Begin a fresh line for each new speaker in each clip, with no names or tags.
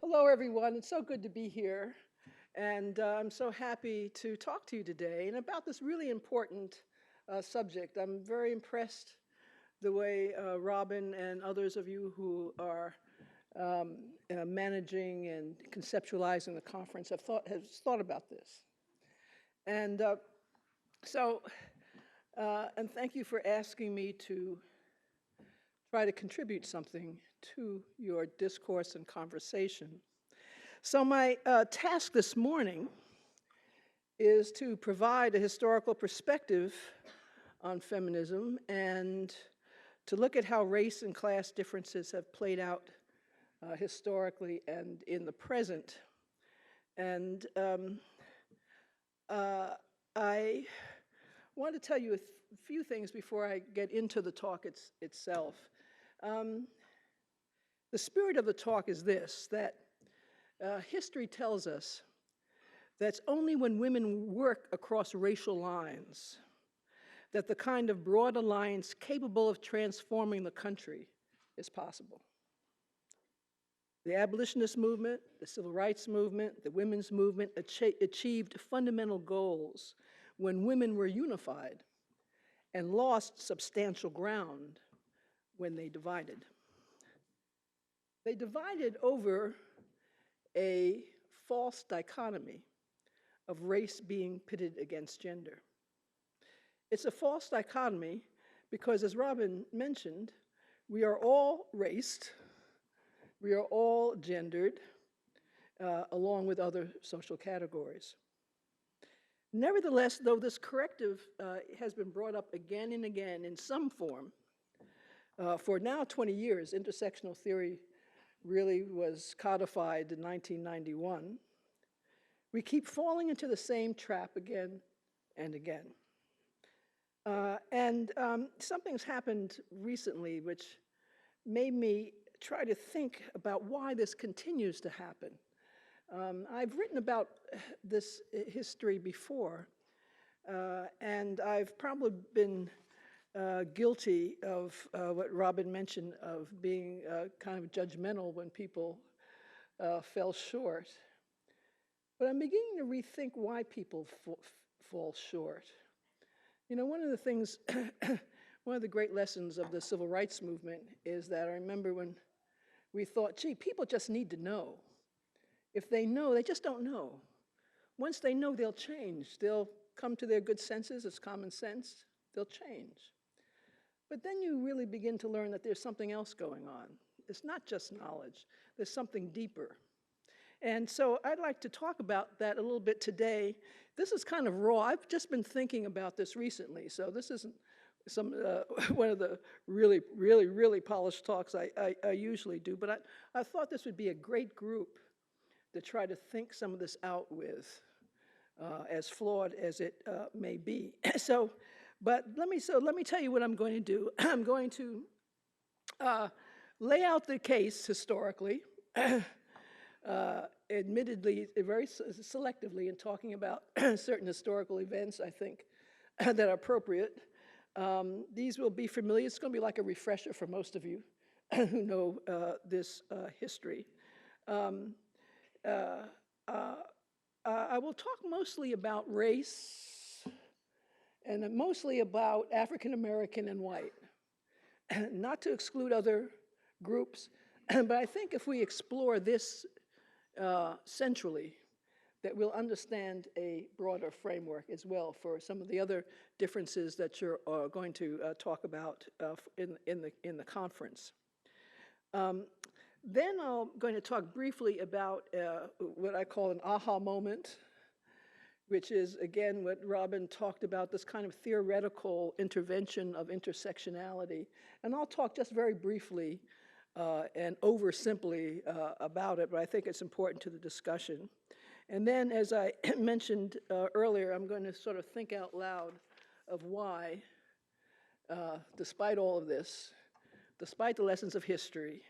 Hello, everyone. It's so good to be here. And I'm so happy to talk to you today and about this really important subject. I'm very impressed the way Robin and others of you who are managing and conceptualizing the conference have thought about this. And and thank you for asking me to try to contribute something to your discourse and conversation. So my task this morning is to provide a historical perspective on feminism and to look at how race and class differences have played out historically and in the present. And I want to tell you a few things before I get into the talk itself. The spirit of the talk is this, that history tells us that it's only when women work across racial lines that the kind of broad alliance capable of transforming the country is possible. The abolitionist movement, the civil rights movement, the women's movement achieved fundamental goals when women were unified and lost substantial ground when they divided. They divided over a false dichotomy of race being pitted against gender. It's a false dichotomy because, as Robin mentioned, we are all raced, we are all gendered, along with other social categories. Nevertheless, though this corrective has been brought up again and again in some form, for now 20 years, intersectional theory really was codified in 1991, we keep falling into the same trap again and again. Something's happened recently which made me try to think about why this continues to happen. I've written about this history before, and I've probably been guilty of what Robin mentioned, of being kind of judgmental when people fell short. But I'm beginning to rethink why people fall short. You know, one of the things, one of the great lessons of the civil rights movement is that I remember when we thought, gee, people just need to know. If they know, they just don't know. Once they know, they'll change. They'll come to their good senses, it's common sense, they'll change. But then you really begin to learn that there's something else going on. It's not just knowledge, there's something deeper. And so I'd like to talk about that a little bit today. This is kind of raw. I've just been thinking about this recently, so this isn't one of the really polished talks I usually do, but I thought this would be a great group to try to think some of this out with, as flawed as it may be. But let me tell you what I'm going to do. I'm going to lay out the case historically, admittedly very selectively in talking about certain historical events, I think, that are appropriate. These will be familiar. It's going to be like a refresher for most of you who know this history. I will talk mostly about race and mostly about African American and white, not to exclude other groups, but I think if we explore this centrally, that we'll understand a broader framework as well for some of the other differences that you're going to talk about in the conference. Then I'm going to talk briefly about what I call an aha moment, which is, again, what Robin talked about, this kind of theoretical intervention of intersectionality. And I'll talk just very briefly and oversimply about it, but I think it's important to the discussion. And then, as I mentioned earlier, I'm going to sort of think out loud of why, despite all of this, despite the lessons of history,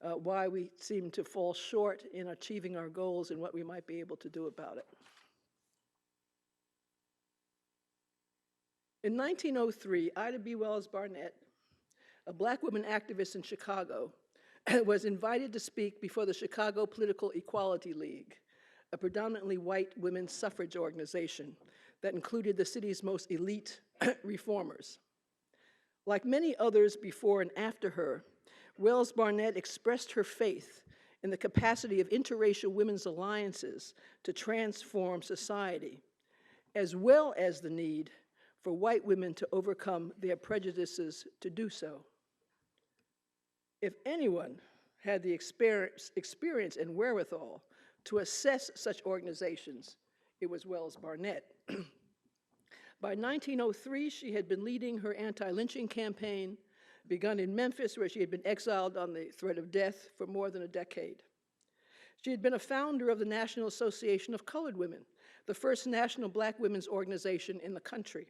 why we seem to fall short in achieving our goals and what we might be able to do about it. In 1903, Ida B. Wells Barnett, a black woman activist in Chicago, was invited to speak before the Chicago Political Equality League, a predominantly white women's suffrage organization that included the city's most elite reformers. Like many others before and after her, Wells Barnett expressed her faith in the capacity of interracial women's alliances to transform society, as well as the need for white women to overcome their prejudices to do so. If anyone had the experience and wherewithal to assess such organizations, it was Wells Barnett. By 1903, she had been leading her anti-lynching campaign, begun in Memphis, where she had been exiled on the threat of death for more than a decade. She had been a founder of the National Association of Colored Women, the first national black women's organization in the country.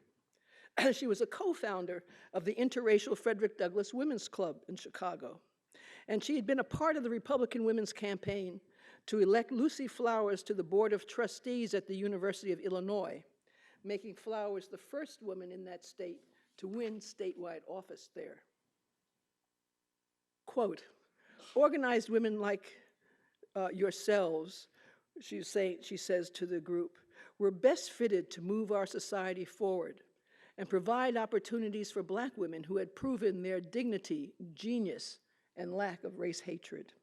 She was a co-founder of the interracial Frederick Douglass Women's Club in Chicago. And she had been a part of the Republican Women's Campaign to elect Lucy Flowers to the Board of Trustees at the University of Illinois, making Flowers the first woman in that state to win statewide office there. Quote, organized women like yourselves, she says to the group, were best fitted to move our society forward and provide opportunities for black women who had proven their dignity, genius, and lack of race hatred.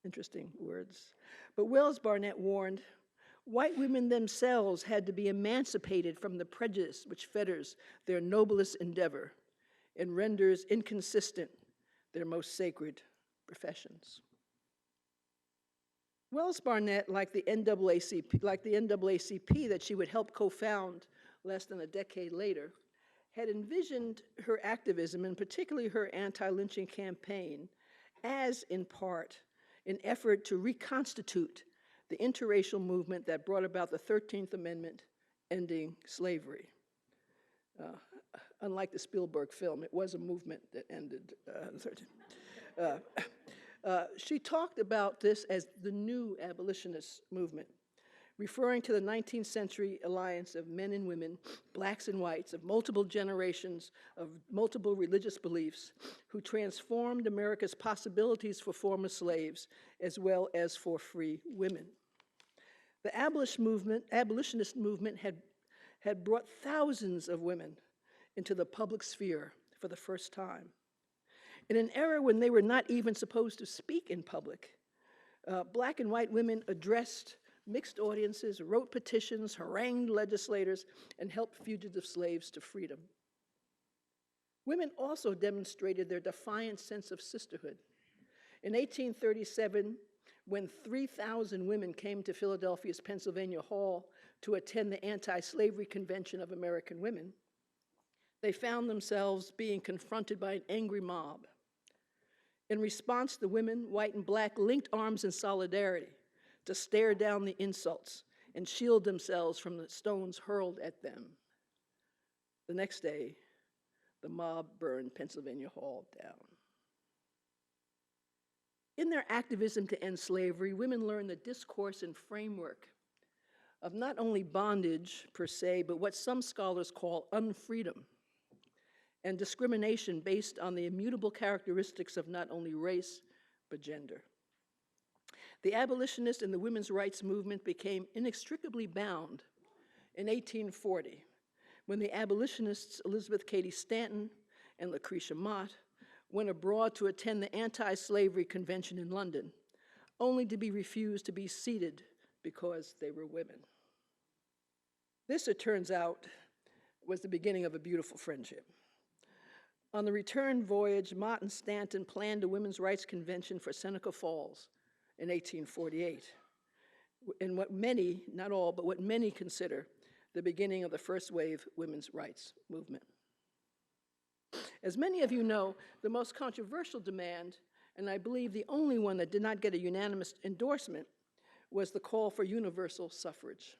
Interesting words. But Wells Barnett warned, white women themselves had to be emancipated from the prejudice which fetters their noblest endeavor and renders inconsistent their most sacred professions. Wells Barnett, like the NAACP that she would help co-found less than a decade later, had envisioned her activism, and particularly her anti-lynching campaign, as, in part, an effort to reconstitute the interracial movement that brought about the 13th Amendment ending slavery. Unlike the Spielberg film, it was a movement that ended the 13th. She talked about this as the new abolitionist movement, referring to the 19th century alliance of men and women, blacks and whites, of multiple generations, of multiple religious beliefs, who transformed America's possibilities for former slaves as well as for free women. The abolitionist movement had brought thousands of women into the public sphere for the first time. In an era when they were not even supposed to speak in public, black and white women addressed mixed audiences, wrote petitions, harangued legislators, and helped fugitive slaves to freedom. Women also demonstrated their defiant sense of sisterhood. In 1837, when 3,000 women came to Philadelphia's Pennsylvania Hall to attend the Anti-Slavery Convention of American Women, they found themselves being confronted by an angry mob. In response, the women, white and black, linked arms in solidarity to stare down the insults and shield themselves from the stones hurled at them. The next day, the mob burned Pennsylvania Hall down. In their activism to end slavery, women learned the discourse and framework of not only bondage per se, but what some scholars call unfreedom and discrimination based on the immutable characteristics of not only race, but gender. The abolitionist and the women's rights movement became inextricably bound in 1840, when the abolitionists Elizabeth Cady Stanton and Lucretia Mott went abroad to attend the anti-slavery convention in London, only to be refused to be seated because they were women. This, it turns out, was the beginning of a beautiful friendship. On the return voyage, Mott and Stanton planned a women's rights convention for Seneca Falls in 1848, in what many, not all, but what many consider the beginning of the first wave women's rights movement. As many of you know, the most controversial demand, and I believe the only one that did not get a unanimous endorsement, was the call for universal suffrage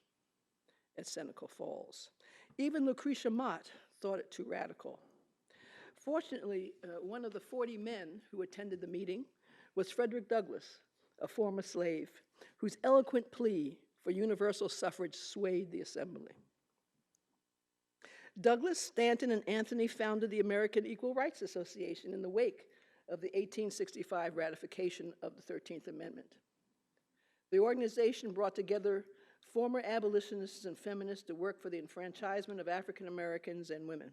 at Seneca Falls. Even Lucretia Mott thought it too radical. Fortunately, one of the 40 men who attended the meeting was Frederick Douglass, a former slave, whose eloquent plea for universal suffrage swayed the assembly. Douglass, Stanton, and Anthony founded the American Equal Rights Association in the wake of the 1865 ratification of the 13th Amendment. The organization brought together former abolitionists and feminists to work for the enfranchisement of African Americans and women.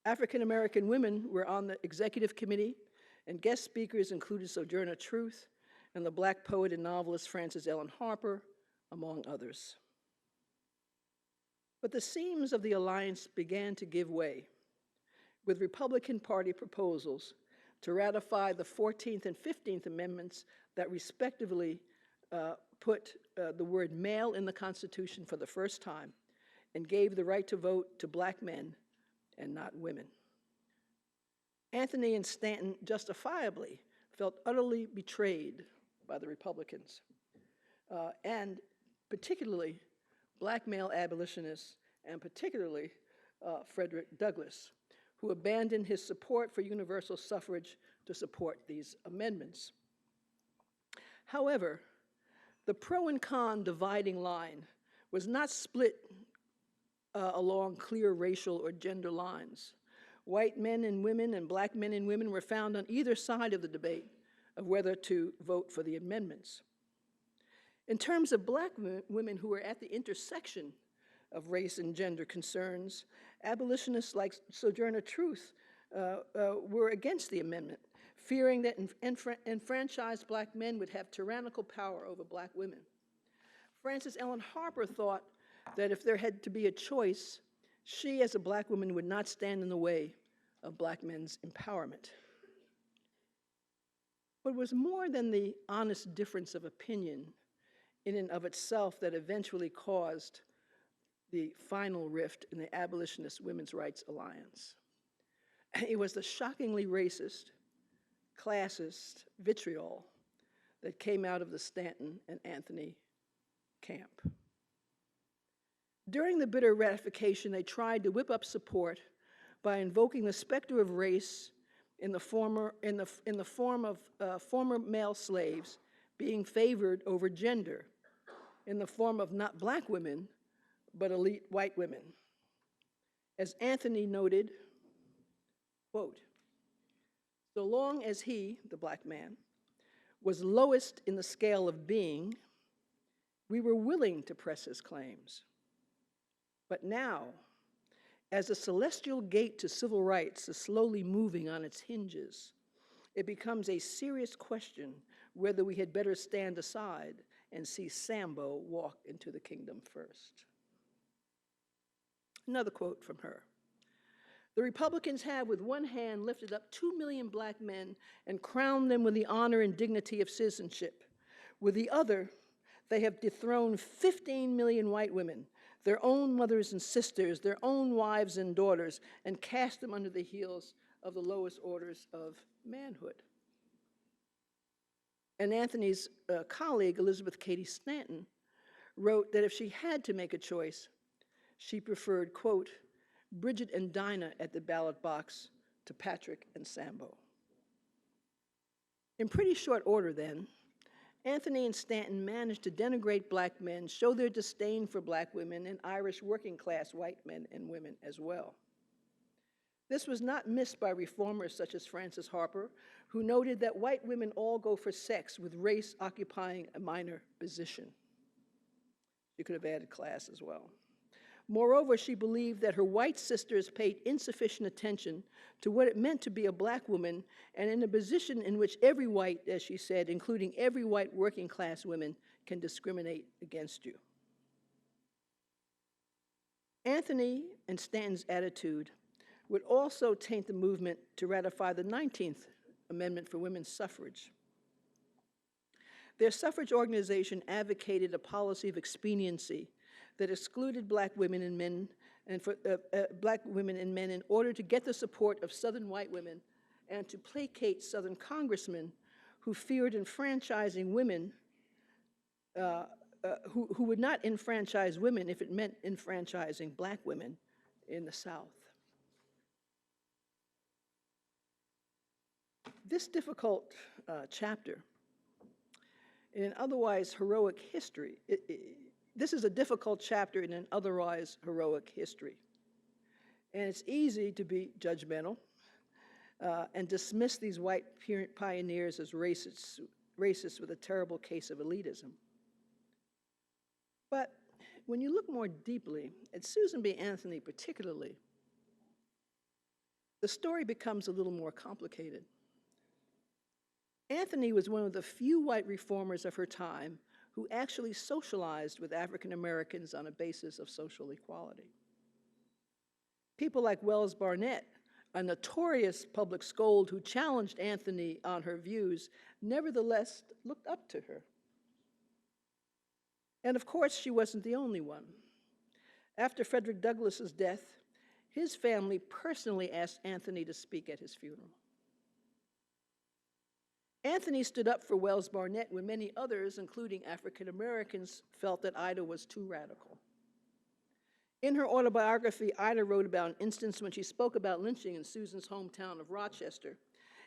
African American women were on the executive committee, and guest speakers included Sojourner Truth and the Black poet and novelist Frances Ellen Harper, among others. But the seams of the alliance began to give way, with Republican Party proposals to ratify the 14th and 15th Amendments that respectively put the word male in the Constitution for the first time and gave the right to vote to Black men and not women. Anthony and Stanton justifiably felt utterly betrayed by the Republicans, and particularly Black male abolitionists, and particularly Frederick Douglass, who abandoned his support for universal suffrage to support these amendments. However, the pro and con dividing line was not split along clear racial or gender lines. White men and women and Black men and women were found on either side of the debate of whether to vote for the amendments. In terms of Black women who were at the intersection of race and gender concerns, abolitionists like Sojourner Truth were against the amendment, fearing that enfranchised Black men would have tyrannical power over Black women. Frances Ellen Harper thought that if there had to be a choice, she as a Black woman would not stand in the way of Black men's empowerment. But it was more than the honest difference of opinion in and of itself that eventually caused the final rift in the Abolitionist Women's Rights Alliance. It was the shockingly racist, classist vitriol that came out of the Stanton and Anthony camp. During the bitter ratification, they tried to whip up support by invoking the specter of race in the form of former male slaves being favored over gender, in the form of not Black women, but elite white women. As Anthony noted, quote, "So long as he, the Black man, was lowest in the scale of being, we were willing to press his claims. But now, as the celestial gate to civil rights is slowly moving on its hinges, it becomes a serious question whether we had better stand aside and see Sambo walk into the kingdom first." Another quote from her. "The Republicans have with one hand lifted up 2 million Black men and crowned them with the honor and dignity of citizenship. With the other, they have dethroned 15 million white women, their own mothers and sisters, their own wives and daughters, and cast them under the heels of the lowest orders of manhood." And Anthony's colleague, Elizabeth Cady Stanton, wrote that if she had to make a choice, she preferred, quote, "Bridget and Dinah at the ballot box to Patrick and Sambo." In pretty short order then, Anthony and Stanton managed to denigrate Black men, show their disdain for Black women and Irish working class white men and women as well. This was not missed by reformers such as Frances Harper, who noted that white women all go for sex, with race occupying a minor position. She could have added class as well. Moreover, she believed that her white sisters paid insufficient attention to what it meant to be a Black woman, and in a position in which every white, as she said, including every white working class woman, can discriminate against you. Anthony and Stanton's attitude would also taint the movement to ratify the 19th Amendment for women's suffrage. Their suffrage organization advocated a policy of expediency that excluded Black women and men, and for Black women and men in order to get the support of Southern white women and to placate Southern congressmen who feared enfranchising women, who would not enfranchise women if it meant enfranchising Black women in the South. This difficult chapter in an otherwise heroic history, this is a difficult chapter in an otherwise heroic history. And it's easy to be judgmental, and dismissed these white pioneers as racists with a terrible case of elitism. But when you look more deeply at Susan B. Anthony particularly, the story becomes a little more complicated. Anthony was one of the few white reformers of her time who actually socialized with African Americans on a basis of social equality. People like Wells Barnett, a notorious public scold who challenged Anthony on her views, nevertheless looked up to her. And of course, she wasn't the only one. After Frederick Douglass's death, his family personally asked Anthony to speak at his funeral. Anthony stood up for Wells Barnett when many others, including African Americans, felt that Ida was too radical. In her autobiography, Ida wrote about an instance when she spoke about lynching in Susan's hometown of Rochester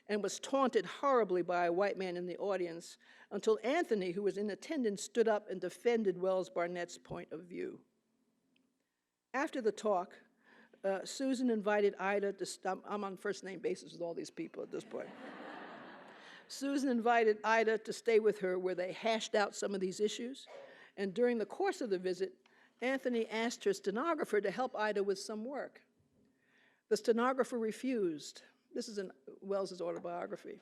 and was taunted horribly by a white man in the audience until Anthony, who was in attendance, stood up and defended Wells Barnett's point of view. After the talk, Susan invited Ida to stop. I'm on first-name basis with all these people at this point. Susan invited Ida to stay with her where they hashed out some of these issues, and during the course of the visit, Anthony asked her stenographer to help Ida with some work. The stenographer refused. This is in Wells's autobiography.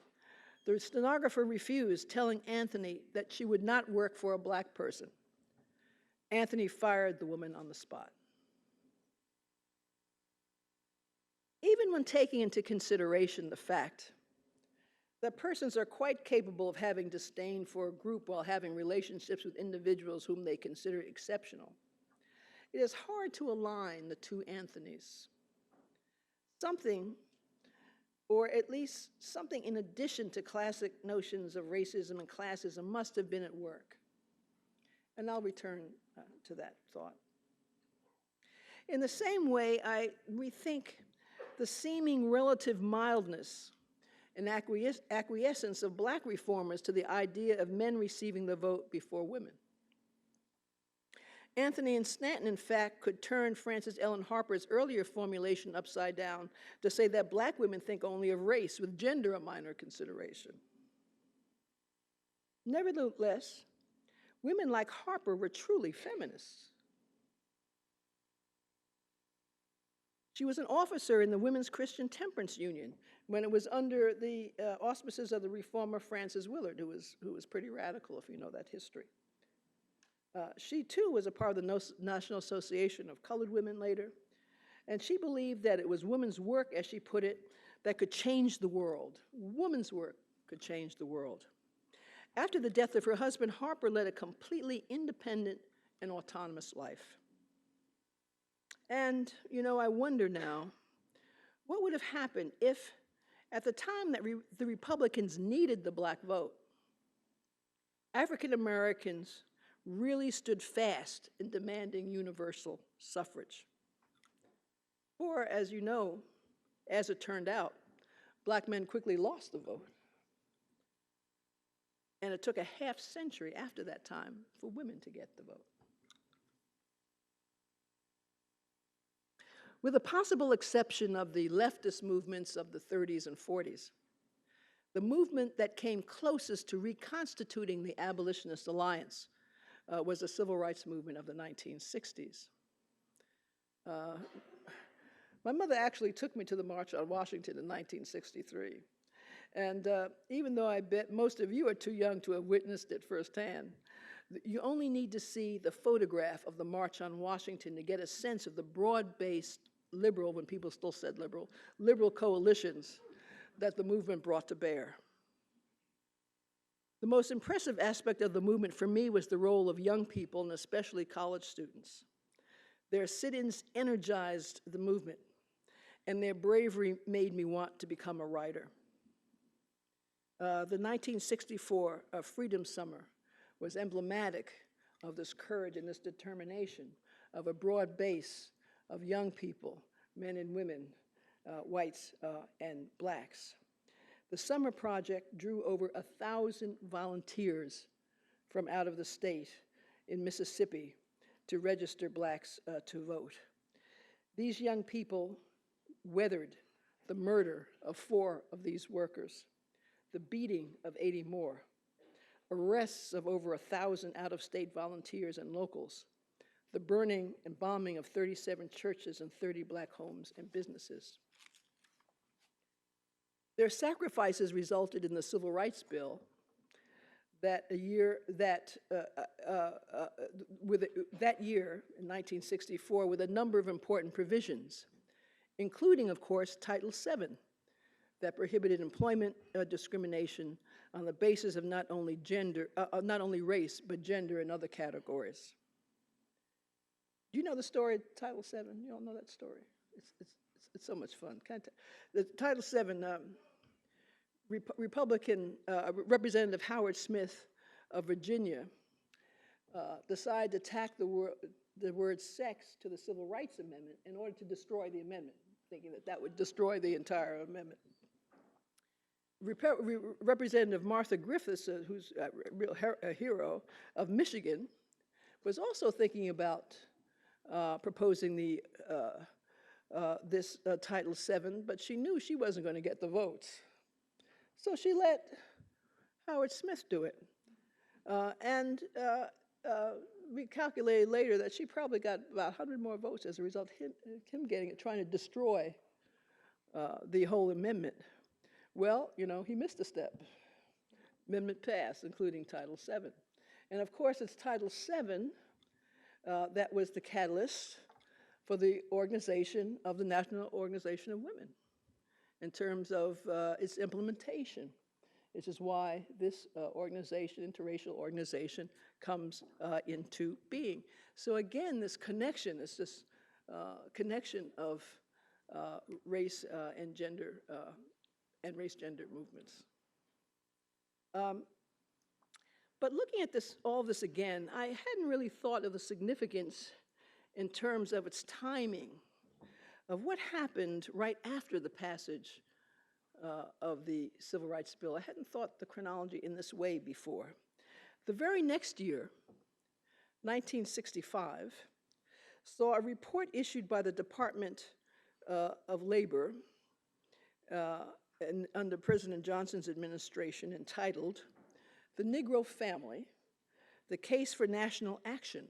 The stenographer refused, telling Anthony that she would not work for a black person. Anthony fired the woman on the spot. Even when taking into consideration the fact that persons are quite capable of having disdain for a group while having relationships with individuals whom they consider exceptional, it is hard to align the two Anthonys. Something, or at least something in addition to classic notions of racism and classism, must have been at work. And I'll return to that thought. In the same way, I rethink the seeming relative mildness and acquiescence of black reformers to the idea of men receiving the vote before women. Anthony and Stanton, in fact, could turn Frances Ellen Harper's earlier formulation upside down to say that black women think only of race, with gender a minor consideration. Nevertheless, women like Harper were truly feminists. She was an officer in the Women's Christian Temperance Union when it was under the auspices of the reformer Frances Willard, who was pretty radical, if you know that history. She, too, was a part of the National Association of Colored Women later, and she believed that it was women's work, as she put it, that could change the world. Women's work could change the world. After the death of her husband, Harper led a completely independent and autonomous life. And, you know, I wonder now, what would have happened if, at the time that the Republicans needed the black vote, African Americans really stood fast in demanding universal suffrage? Or, as you know, as it turned out, black men quickly lost the vote. And it took a half century after that time for women to get the vote. With the possible exception of the leftist movements of the 30s and 40s, the movement that came closest to reconstituting the Abolitionist Alliance was the civil rights movement of the 1960s. My mother actually took me to the March on Washington in 1963. And even though I bet most of you are too young to have witnessed it firsthand, you only need to see the photograph of the March on Washington to get a sense of the broad-based liberal, when people still said liberal coalitions that the movement brought to bear. The most impressive aspect of the movement for me was the role of young people, and especially college students. Their sit-ins energized the movement, and their bravery made me want to become a writer. The 1964 Freedom Summer was emblematic of this courage and this determination of a broad base of young people, men and women, whites and blacks. The summer project drew over 1,000 volunteers from out of the state in Mississippi to register blacks to vote. These young people weathered the murder of 4 of these workers, the beating of 80 more, arrests of over 1,000 out-of-state volunteers and locals, the burning and bombing of 37 churches and 30 black homes and businesses. Their sacrifices resulted in the Civil Rights Bill that year, in 1964, with a number of important provisions, including, of course, Title VII, that prohibited employment discrimination on the basis of not only race, but gender and other categories. Do you know the story of Title VII? You don't know that story? It's so much fun. The Title VII, Republican Representative Howard Smith of Virginia decided to tack the word sex to the Civil Rights Amendment in order to destroy the amendment, thinking that that would destroy the entire amendment. Representative Martha Griffiths, who's a hero of Michigan, was also thinking about proposing this Title VII, but she knew she wasn't going to get the votes. So she let Howard Smith do it. We calculated later that she probably got about 100 more votes as a result of him getting it, trying to destroy the whole amendment. Well, you know, he missed a step. Amendment passed, including Title VII. And of course, it's Title VII that was the catalyst for the organization of the National Organization of Women in terms of its implementation. This is why this organization, interracial organization, comes into being. So again, this connection, this connection of race and gender and race-gender movements. But looking at all this again, I hadn't really thought of the significance in terms of its timing, of what happened right after the passage of the Civil Rights Bill. I hadn't thought the chronology in this way before. The very next year, 1965, saw a report issued by the Department of Labor under President Johnson's administration entitled "The Negro Family, the Case for National Action,"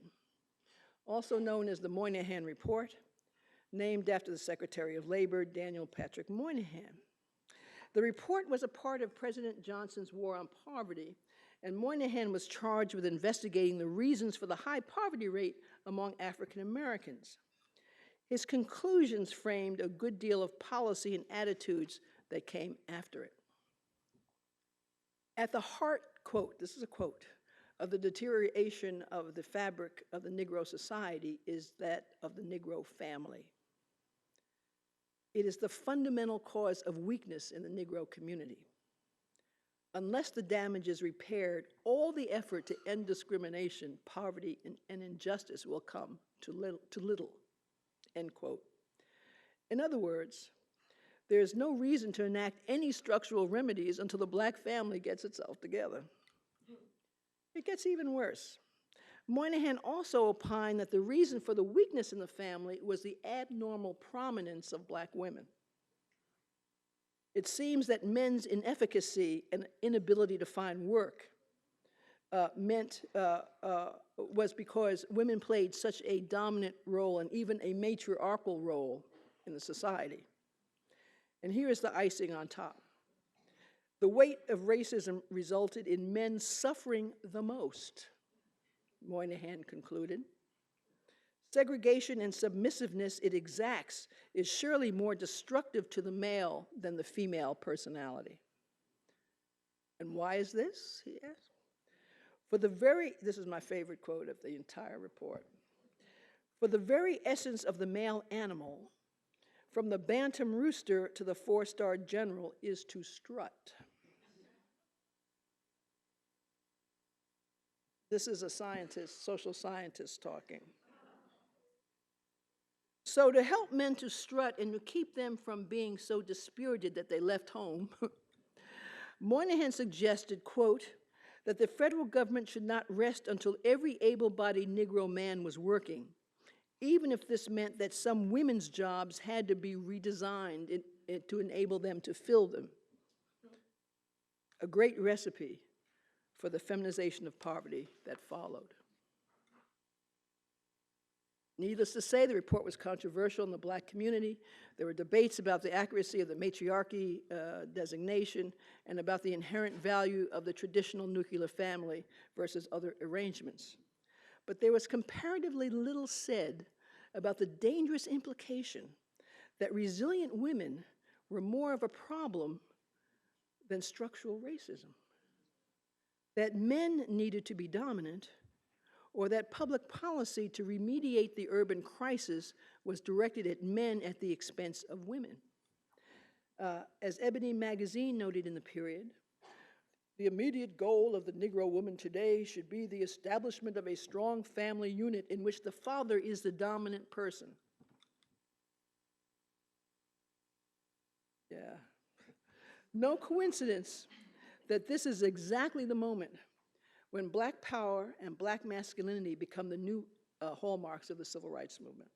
also known as the Moynihan Report, named after the Secretary of Labor, Daniel Patrick Moynihan. The report was a part of President Johnson's war on poverty, and Moynihan was charged with investigating the reasons for the high poverty rate among African Americans. His conclusions framed a good deal of policy and attitudes that came after it. At the heart, quote, this is a quote, of the deterioration of the fabric of the Negro society is that of the Negro family. It is the fundamental cause of weakness in the Negro community. Unless the damage is repaired, all the effort to end discrimination, poverty, and injustice will come to little, end quote. In other words, there is no reason to enact any structural remedies until the black family gets itself together. It gets even worse. Moynihan also opined that the reason for the weakness in the family was the abnormal prominence of black women. It seems that men's inefficacy and inability to find work was because women played such a dominant role and even a matriarchal role in the society. And here is the icing on top. The weight of racism resulted in men suffering the most, Moynihan concluded. Segregation and submissiveness it exacts is surely more destructive to the male than the female personality. And why is this, he asked? This is my favorite quote of the entire report. For the very essence of the male animal, from the bantam rooster to the four-star general, is to strut. This is a scientist, social scientist talking. So to help men to strut and to keep them from being so dispirited that they left home, Moynihan suggested, quote, that the federal government should not rest until every able-bodied Negro man was working, even if this meant that some women's jobs had to be redesigned to enable them to fill them. A great recipe for the feminization of poverty that followed. Needless to say, the report was controversial in the Black community. There were debates about the accuracy of the matriarchy designation and about the inherent value of the traditional nuclear family versus other arrangements. But there was comparatively little said about the dangerous implication that resilient women were more of a problem than structural racism, that men needed to be dominant, or that public policy to remediate the urban crisis was directed at men at the expense of women. As Ebony magazine noted in the period, the immediate goal of the Negro woman today should be the establishment of a strong family unit in which the father is the dominant person. Yeah. No coincidence that this is exactly the moment when Black power and Black masculinity become the new hallmarks of the civil rights movement.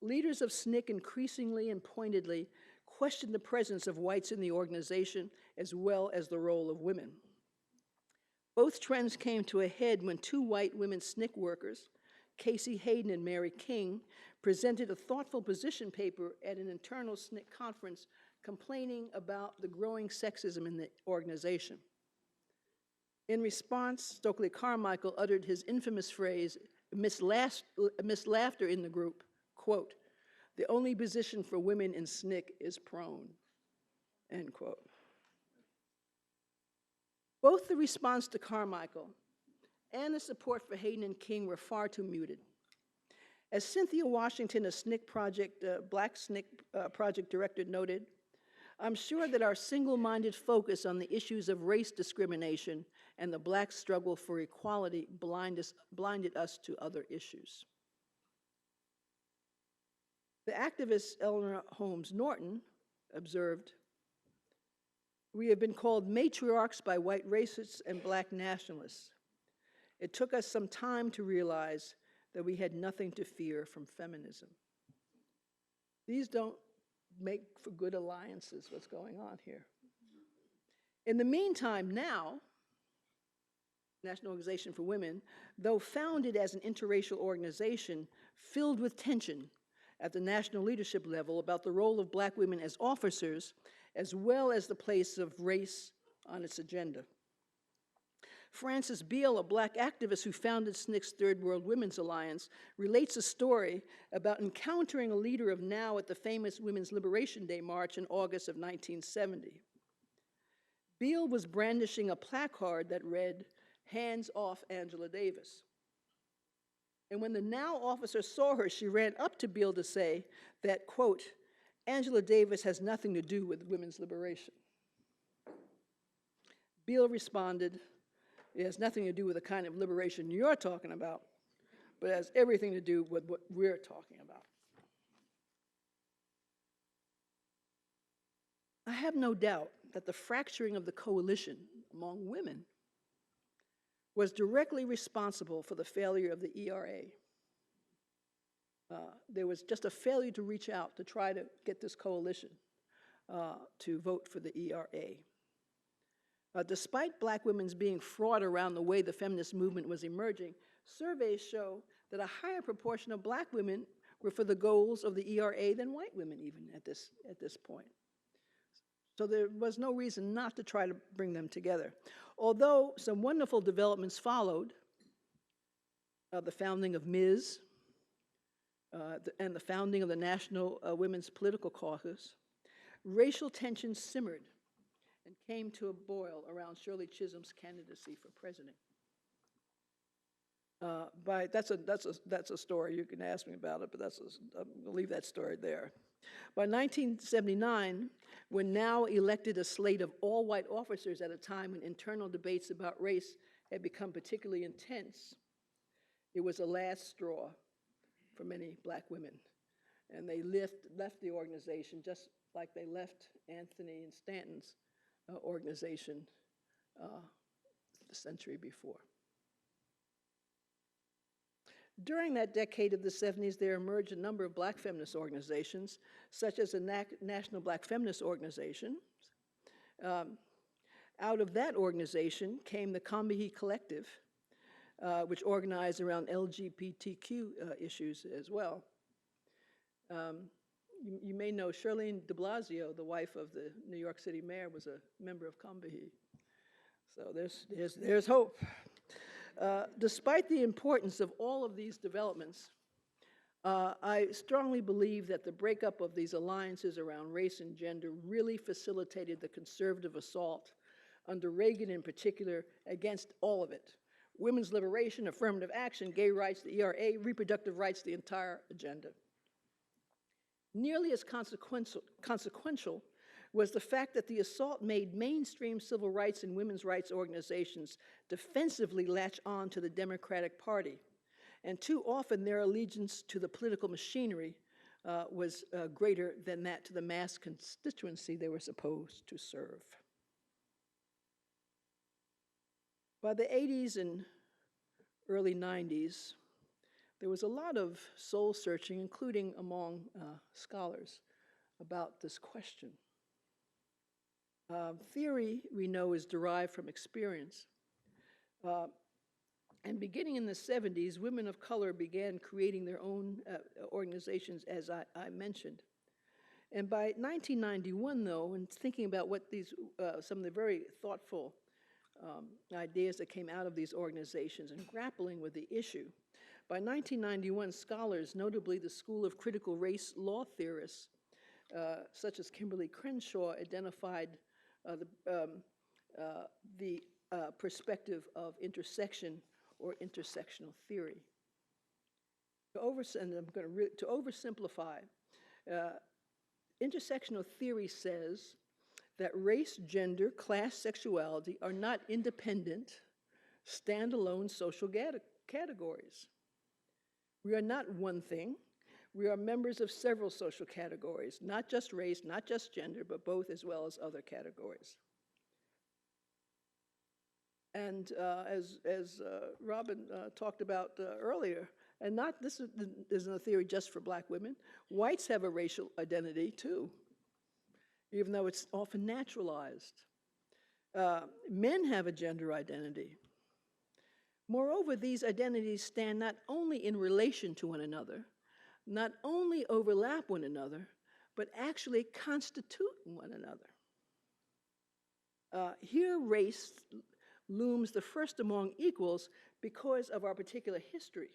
Leaders of SNCC increasingly and pointedly questioned the presence of whites in the organization as well as the role of women. Both trends came to a head when two white women SNCC workers, Casey Hayden and Mary King, presented a thoughtful position paper at an internal SNCC conference complaining about the growing sexism in the organization. In response, Stokely Carmichael uttered his infamous phrase, Miss Laughter in the group, quote, "The only position for women in SNCC is prone," end quote. Both the response to Carmichael and the support for Hayden and King were far too muted. As Cynthia Washington, a SNCC project, Black SNCC project director, noted, "I'm sure that our single-minded focus on the issues of race discrimination and the Black struggle for equality blinded us to other issues." The activist Eleanor Holmes Norton observed, "We have been called matriarchs by white racists and Black nationalists. It took us some time to realize that we had nothing to fear from feminism." These don't make for good alliances, what's going on here. In the meantime, now, National Organization for Women, though founded as an interracial organization, filled with tension at the national leadership level about the role of Black women as officers, as well as the place of race on its agenda. Frances Beale, a Black activist who founded SNCC's Third World Women's Alliance, relates a story about encountering a leader of NOW at the famous Women's Liberation Day March in August of 1970. Beale was brandishing a placard that read, "Hands off Angela Davis." And when the NOW officer saw her, she ran up to Beale to say that, quote, "Angela Davis has nothing to do with women's liberation." Beale responded, "It has nothing to do with the kind of liberation you're talking about, but it has everything to do with what we're talking about." I have no doubt that the fracturing of the coalition among women was directly responsible for the failure of the ERA. There was just a failure to reach out to try to get this coalition to vote for the ERA. Despite Black women's being fraught around the way the feminist movement was emerging, surveys show that a higher proportion of Black women were for the goals of the ERA than white women even at this point. So there was no reason not to try to bring them together. Although some wonderful developments followed, the founding of MIS and the founding of the National Women's Political Caucus, racial tensions simmered and came to a boil around Shirley Chisholm's candidacy for president. That's a story, you can ask me about it, but I'll leave that story there. By 1979, when NOW elected a slate of all white officers at a time when internal debates about race had become particularly intense, it was a last straw for many Black women. And they left the organization just like they left Anthony and Stanton's organization the century before. During that decade of the 70s, there emerged a number of black feminist organizations, such as the National Black Feminist Organization. Out of that organization came the Combahee Collective, which organized around LGBTQ issues as well. You may know Shirlene de Blasio, the wife of the New York City mayor, was a member of Combahee. So there's hope. Despite the importance of all of these developments, I strongly believe that the breakup of these alliances around race and gender really facilitated the conservative assault under Reagan in particular against all of it. Women's liberation, affirmative action, gay rights, the ERA, reproductive rights, the entire agenda. Nearly as consequential was the fact that the assault made mainstream civil rights and women's rights organizations defensively latch on to the Democratic Party. And too often their allegiance to the political machinery was greater than that to the mass constituency they were supposed to serve. By the 80s and early 90s, there was a lot of soul searching, including among scholars, about this question. Theory, we know, is derived from experience. And beginning in the 70s, women of color began creating their own organizations, as I mentioned. And by 1991, though, and thinking about what these, some of the very thoughtful ideas that came out of these organizations and grappling with the issue, by 1991, scholars, notably the School of Critical Race Law theorists, such as Kimberly Crenshaw, identified the perspective of intersection or intersectional theory. To oversimplify, intersectional theory says that race, gender, class, sexuality are not independent, standalone social categories. We are not one thing. We are members of several social categories, not just race, not just gender, but both as well as other categories. And as Robin talked about earlier, and this isn't a theory just for black women, whites have a racial identity too, even though it's often naturalized. Men have a gender identity. Moreover, these identities stand not only in relation to one another, not only overlap one another, but actually constitute one another. Here, race looms the first among equals because of our particular history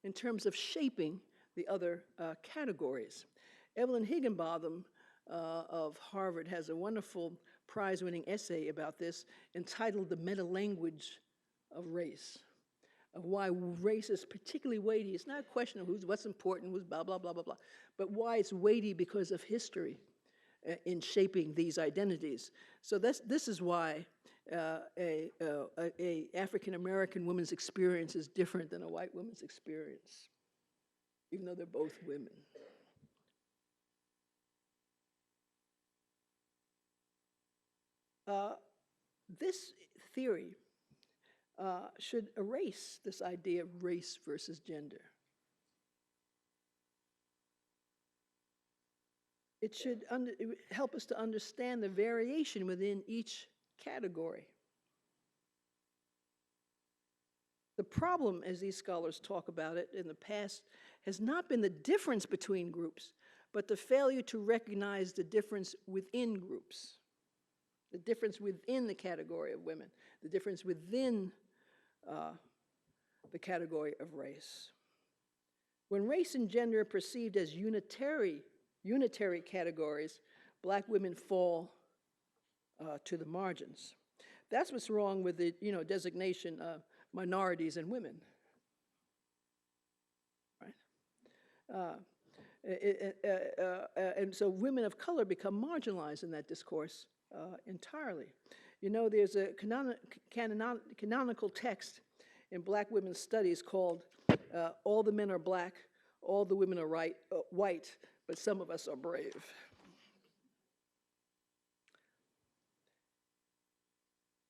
in terms of shaping the other categories. Evelyn Higginbotham of Harvard has a wonderful prize-winning essay about this entitled The Meta-Language of Race, of why race is particularly weighty. It's not a question of what's important, who's blah, blah, blah, blah, blah, but why it's weighty because of history in shaping these identities. So this is why a African-American woman's experience is different than a white woman's experience, even though they're both women. This theory should erase this idea of race versus gender. It should help us to understand the variation within each category. The problem, as these scholars talk about it in the past, has not been the difference between groups, but the failure to recognize the difference within groups, the difference within the category of women, the difference within the category of race. When race and gender are perceived as unitary categories, black women fall to the margins. That's what's wrong with the designation of minorities and women, right? And so women of color become marginalized in that discourse entirely. There's a canonical text in black women's studies called All the Men Are Black, All the Women Are White, but Some of Us Are Brave.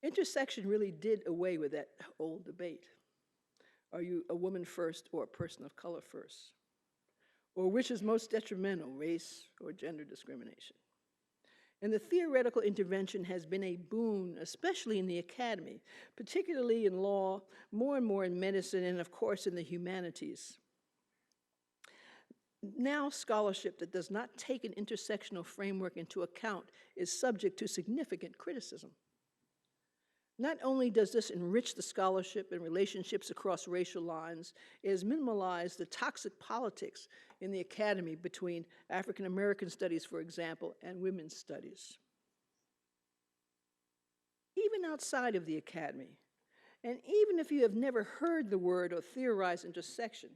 Intersection really did away with that old debate. Are you a woman first or a person of color first? Or which is most detrimental, race or gender discrimination? And the theoretical intervention has been a boon, especially in the academy, particularly in law, more and more in medicine, and of course in the humanities. Now, scholarship that does not take an intersectional framework into account is subject to significant criticism. Not only does this enrich the scholarship and relationships across racial lines, it has minimalized the toxic politics in the academy between African American studies, for example, and women's studies. Even outside of the academy, and even if you have never heard the word or theorized intersection,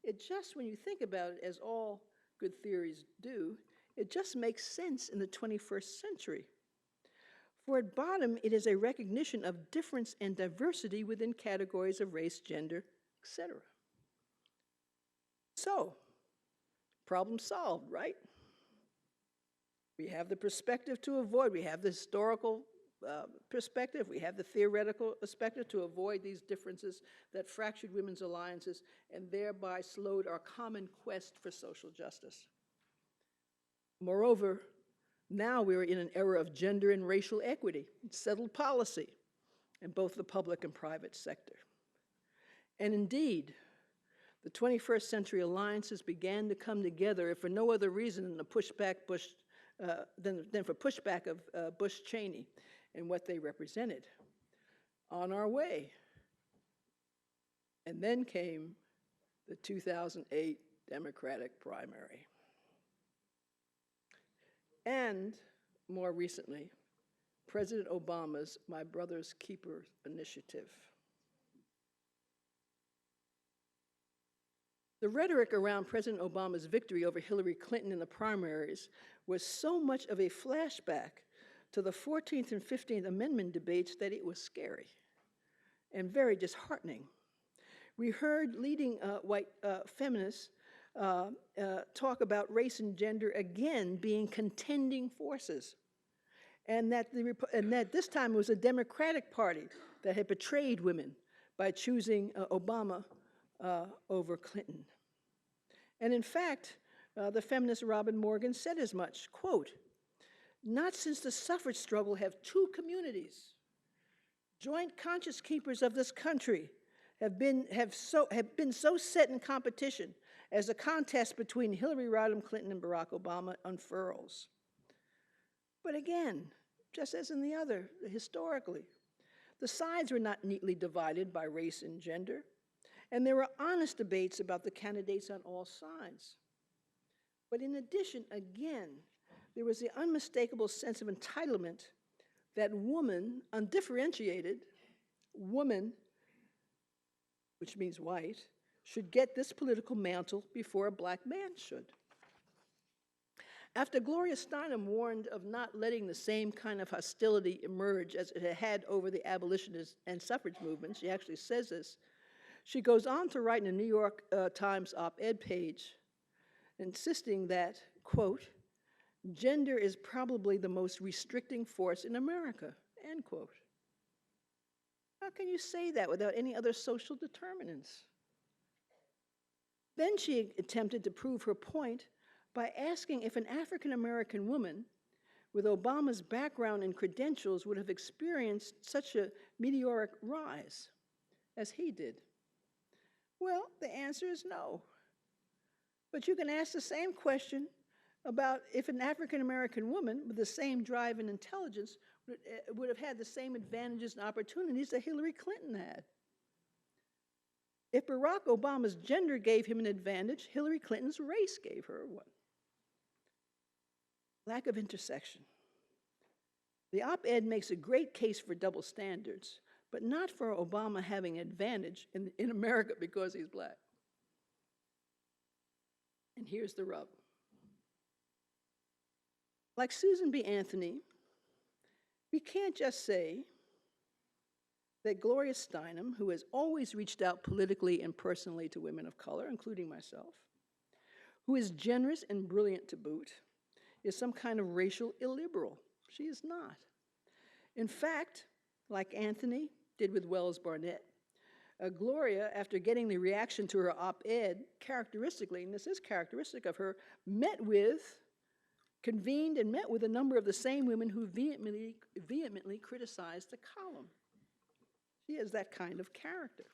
it just, when you think about it, as all good theories do, it just makes sense in the 21st century. For at bottom, it is a recognition of difference and diversity within categories of race, gender, etc. So, problem solved, right? We have the perspective to avoid. We have the historical perspective. We have the theoretical perspective to avoid these differences that fractured women's alliances and thereby slowed our common quest for social justice. Moreover, now we're in an era of gender and racial equity, settled policy in both the public and private sector. And indeed, the 21st century alliances began to come together, if for no other reason than for pushback of Bush-Cheney and what they represented. On our way. And then came the 2008 Democratic primary. And more recently, President Obama's My Brother's Keeper initiative. The rhetoric around President Obama's victory over Hillary Clinton in the primaries was so much of a flashback to the 14th and 15th Amendment debates that it was scary and very disheartening. We heard leading white feminists talk about race and gender again being contending forces, and that this time it was a Democratic Party that had betrayed women by choosing Obama over Clinton. And in fact, the feminist Robin Morgan said as much, quote, "Not since the suffrage struggle have two communities, joint conscience keepers of this country, have been so set in competition as the contest between Hillary Rodham Clinton and Barack Obama unfurls." But again, just as in the other, historically, the sides were not neatly divided by race and gender, and there were honest debates about the candidates on all sides. But in addition, again, there was the unmistakable sense of entitlement that woman, undifferentiated, woman, which means white, should get this political mantle before a black man should. After Gloria Steinem warned of not letting the same kind of hostility emerge as it had over the abolitionist and suffrage movement, she actually says this, she goes on to write in a New York Times op-ed page, insisting that, quote, "Gender is probably the most restricting force in America," end quote. How can you say that without any other social determinants? Then she attempted to prove her point by asking if an African-American woman with Obama's background and credentials would have experienced such a meteoric rise as he did. Well, the answer is no. But you can ask the same question about if an African-American woman with the same drive and intelligence would have had the same advantages and opportunities that Hillary Clinton had. If Barack Obama's gender gave him an advantage, Hillary Clinton's race gave her one. Lack of intersection. The op-ed makes a great case for double standards, but not for Obama having an advantage in America because he's black. And here's the rub. Like Susan B. Anthony, we can't just say that Gloria Steinem, who has always reached out politically and personally to women of color, including myself, who is generous and brilliant to boot, is some kind of racial illiberal. She is not. In fact, like Anthony did with Wells Barnett, Gloria, after getting the reaction to her op-ed, characteristically, and this is characteristic of her, convened and met with a number of the same women who vehemently criticized the column. She is that kind of character.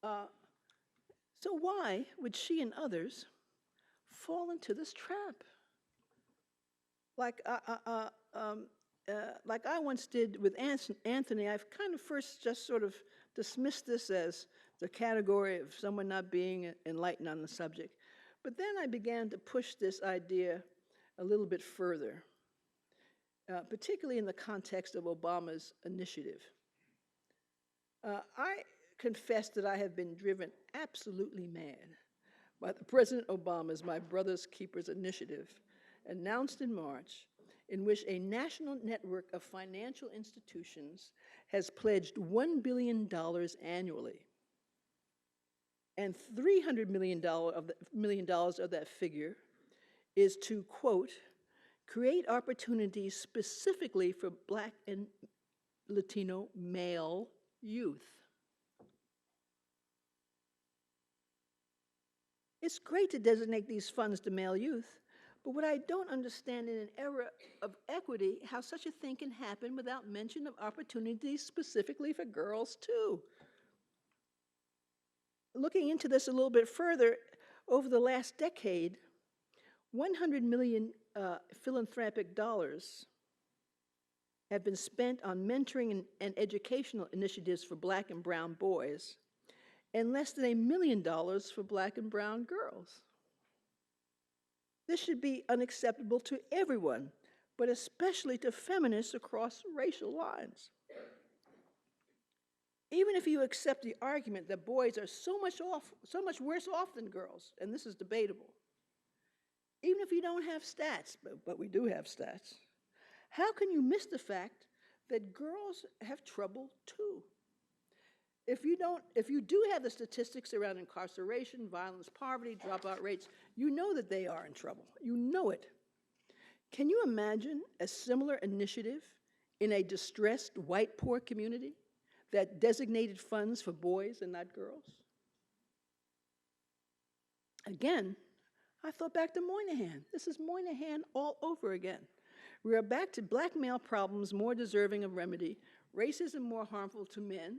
So why would she and others fall into this trap? Like I once did with Anthony, I've kind of first just sort of dismissed this as the category of someone not being enlightened on the subject. But then I began to push this idea a little bit further, particularly in the context of Obama's initiative. I confess that I have been driven absolutely mad by the President Obama's My Brother's Keepers initiative, announced in March, in which a national network of financial institutions has pledged $1 billion annually. And $300 million of that figure is to, quote, create opportunities specifically for Black and Latino male youth. It's great to designate these funds to male youth, but what I don't understand in an era of equity, how such a thing can happen without mention of opportunities specifically for girls too. Looking into this a little bit further, over the last decade, 100 million philanthropic dollars have been spent on mentoring and educational initiatives for Black and brown boys, and less than $1 million for Black and brown girls. This should be unacceptable to everyone, but especially to feminists across racial lines. Even if you accept the argument that boys are so much worse off than girls, and this is debatable, even if you don't have stats, but we do have stats, how can you miss the fact that girls have trouble too? If you do have the statistics around incarceration, violence, poverty, dropout rates, you know that they are in trouble. You know it. Can you imagine a similar initiative in a distressed white poor community that designated funds for boys and not girls? Again, I thought back to Moynihan. This is Moynihan all over again. We are back to Black male problems more deserving of remedy, racism more harmful to men,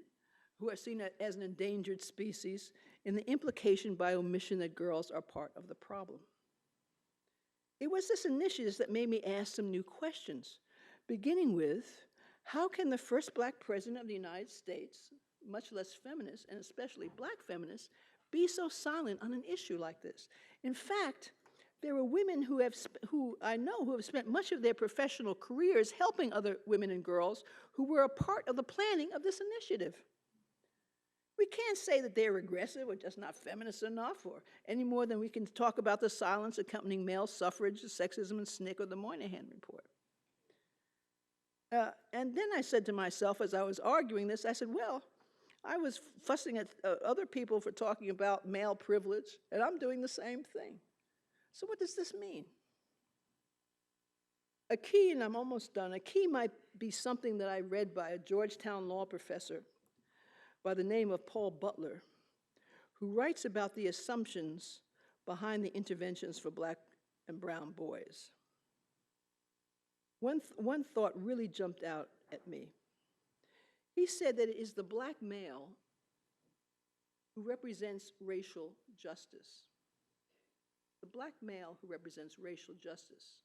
who are seen as an endangered species, and the implication by omission that girls are part of the problem. It was this initiative that made me ask some new questions, beginning with, how can the first Black president of the United States, much less feminists, and especially Black feminists, be so silent on an issue like this? In fact, there were women who I know have spent much of their professional careers helping other women and girls who were a part of the planning of this initiative. We can't say that they're regressive or just not feminist enough, or any more than we can talk about the silence accompanying male suffrage, sexism, and SNCC, or the Moynihan Report. And then I said to myself, as I was arguing this, I said, well, I was fussing at other people for talking about male privilege, and I'm doing the same thing. So what does this mean? A key, and I'm almost done, a key might be something that I read by a Georgetown law professor by the name of Paul Butler, who writes about the assumptions behind the interventions for Black and brown boys. One thought really jumped out at me. He said that it is the Black male who represents racial justice. The Black male who represents racial justice.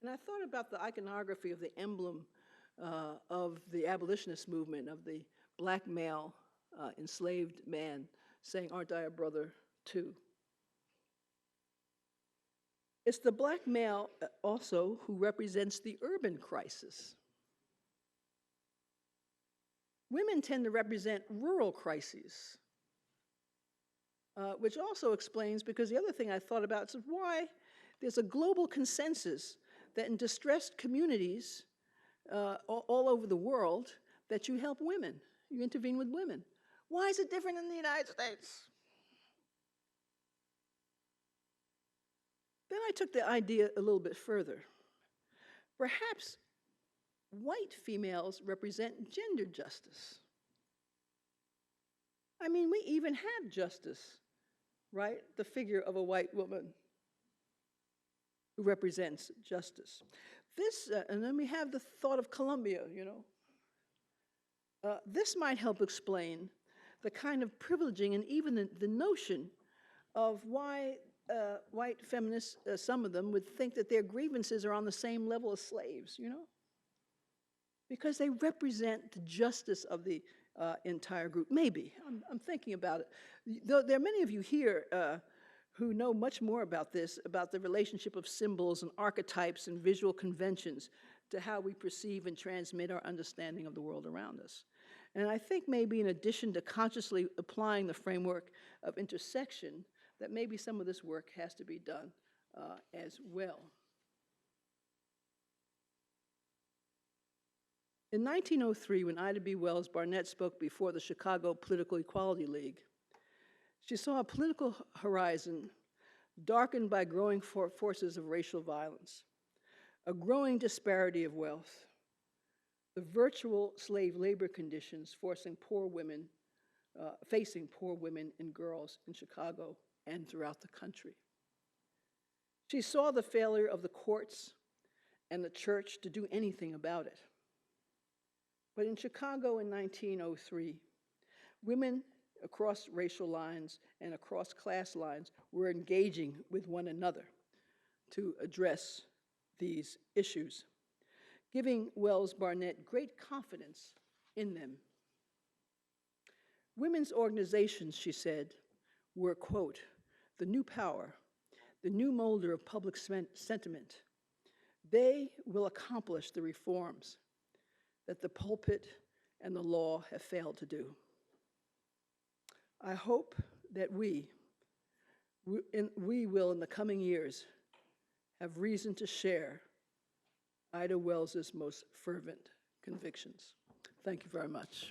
And I thought about the iconography of the emblem of the abolitionist movement, of the Black male enslaved man saying, "Aren't I a brother too?" It's the Black male also who represents the urban crisis. Women tend to represent rural crises, which also explains, because the other thing I thought about is why there's a global consensus that in distressed communities all over the world that you help women, you intervene with women. Why is it different in the United States? Then I took the idea a little bit further. Perhaps white females represent gender justice. I mean, we even have justice, right? The figure of a white woman who represents justice. This, and then we have the thought of Columbia, you know. This might help explain the kind of privileging and even the notion of why white feminists, some of them, would think that their grievances are on the same level as slaves, you know? Because they represent the justice of the entire group. Maybe, I'm thinking about it. Though there are many of you here who know much more about this, about the relationship of symbols and archetypes and visual conventions to how we perceive and transmit our understanding of the world around us. And I think maybe in addition to consciously applying the framework of intersection, that maybe some of this work has to be done as well. In 1903, when Ida B. Wells Barnett spoke before the Chicago Political Equality League, she saw a political horizon darkened by growing forces of racial violence, a growing disparity of wealth, the virtual slave labor conditions facing poor women and girls in Chicago and throughout the country. She saw the failure of the courts and the church to do anything about it. But in Chicago in 1903, women across racial lines and across class lines were engaging with one another to address these issues, giving Wells Barnett great confidence in them. Women's organizations, she said, were, quote, the new power, the new molder of public sentiment. They will accomplish the reforms that the pulpit and the law have failed to do. I hope that we will, in the coming years, have reason to share Ida Wells's most fervent convictions. Thank you very much.